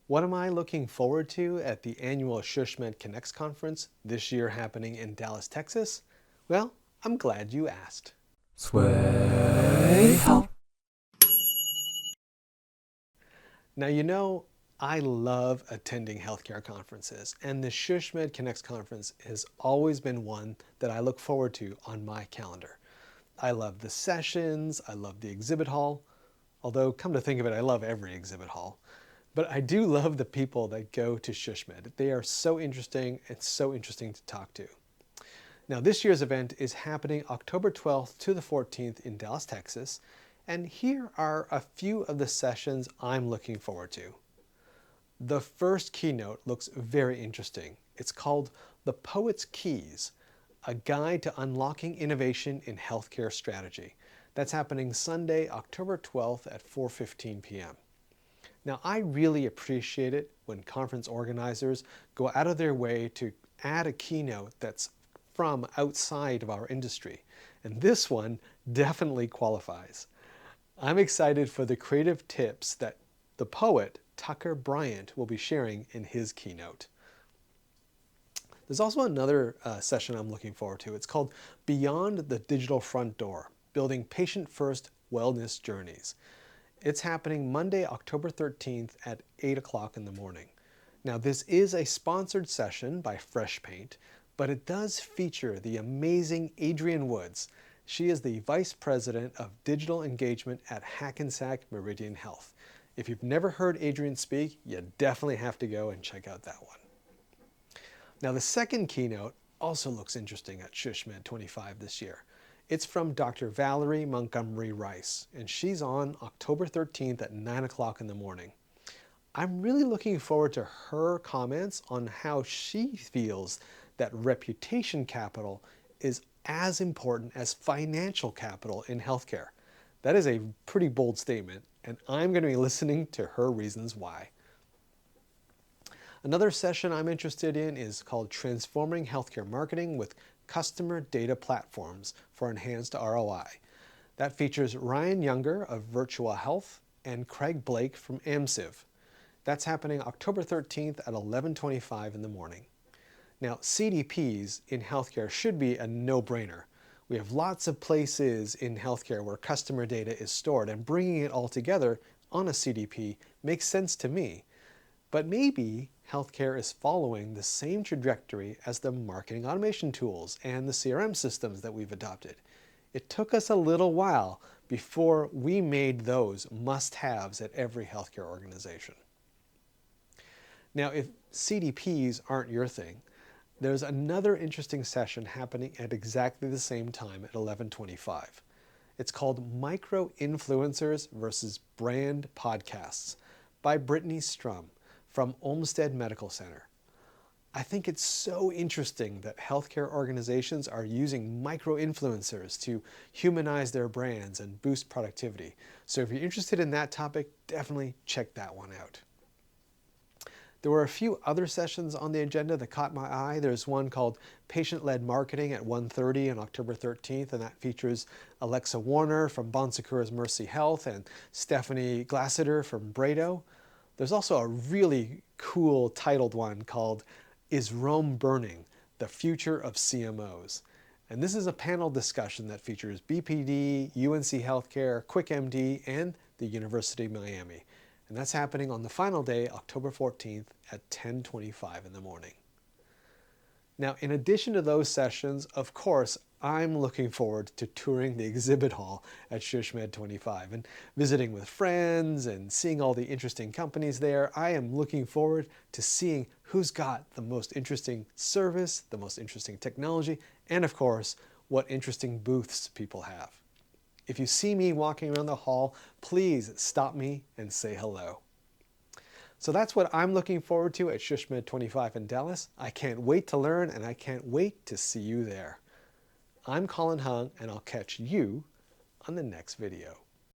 What am I looking forward to at the annual SHSMD Connections Conference, this year happening in Dallas, Texas? Well, I'm glad you asked. Swaay.Health. Now, you know, I love attending healthcare conferences, and the SHSMD Connections Conference has always been one that I look forward to on my calendar. I love the sessions, I love the exhibit hall, although come to think of it, I love every exhibit hall. But I do love the people that go to SHSMD. They are so interesting and so interesting to talk to. Now, this year's event is happening October 12th to the 14th in Dallas, Texas, and here are a few of the sessions I'm looking forward to. The first keynote looks very interesting. It's called The Poet's Keys, a guide to unlocking innovation in healthcare strategy. That's happening Sunday, October 12th at 4:15 p.m. Now, I really appreciate it when conference organizers go out of their way to add a keynote that's from outside of our industry, and this one definitely qualifies. I'm excited for the creative tips that the poet Tucker Bryant will be sharing in his keynote. There's also another session I'm looking forward to. It's called Beyond the Digital Front Door, Building Patient-First Wellness Journeys. It's happening Monday, October 13th at 8 o'clock in the morning. Now, this is a sponsored session by Fresh Paint, but it does feature the amazing Adrienne Woods. She is the Vice President of Digital Engagement at Hackensack Meridian Health. If you've never heard Adrienne speak, you definitely have to go and check out that one. Now, the second keynote also looks interesting at SHSMD25 this year. It's from Dr. Valerie Montgomery Rice, and she's on October 13th at 9 o'clock in the morning. I'm really looking forward to her comments on how she feels that reputation capital is as important as financial capital in healthcare. That is a pretty bold statement, and I'm going to be listening to her reasons why. Another session I'm interested in is called Transforming Healthcare Marketing with Customer Data Platforms for Enhanced ROI. That features Ryan Younger of Virtual Health and Craig Blake from AMCIV. That's happening October 13th at 11:25 in the morning. Now, CDPs in healthcare should be a no-brainer. We have lots of places in healthcare where customer data is stored, and bringing it all together on a CDP makes sense to me. But maybe healthcare is following the same trajectory as the marketing automation tools and the CRM systems that we've adopted. It took us a little while before we made those must-haves at every healthcare organization. Now, if CDPs aren't your thing, there's another interesting session happening at exactly the same time at 11:25. It's called Micro-Influencers versus Brand Podcasts by Brittany Strum from Olmsted Medical Center. I think it's so interesting that healthcare organizations are using micro-influencers to humanize their brands and boost productivity. So if you're interested in that topic, definitely check that one out. There were a few other sessions on the agenda that caught my eye. There's one called Patient-Led Marketing at 1:30 on October 13th, and that features Alexa Warner from Bon Secours Mercy Health and Stephanie Glassiter from Brado. There's also a really cool titled one called Is Rome Burning? The Future of CMOs. And this is a panel discussion that features BPD, UNC Healthcare, QuickMD, and the University of Miami. And that's happening on the final day, October 14th at 10:25 in the morning. Now, in addition to those sessions, of course, I'm looking forward to touring the exhibit hall at SHSMD25 and visiting with friends and seeing all the interesting companies there. I am looking forward to seeing who's got the most interesting service, the most interesting technology, and of course, what interesting booths people have. If you see me walking around the hall, please stop me and say hello. So that's what I'm looking forward to at SHSMD25 in Dallas. I can't wait to learn, and I can't wait to see you there. I'm Colin Hung, and I'll catch you on the next video.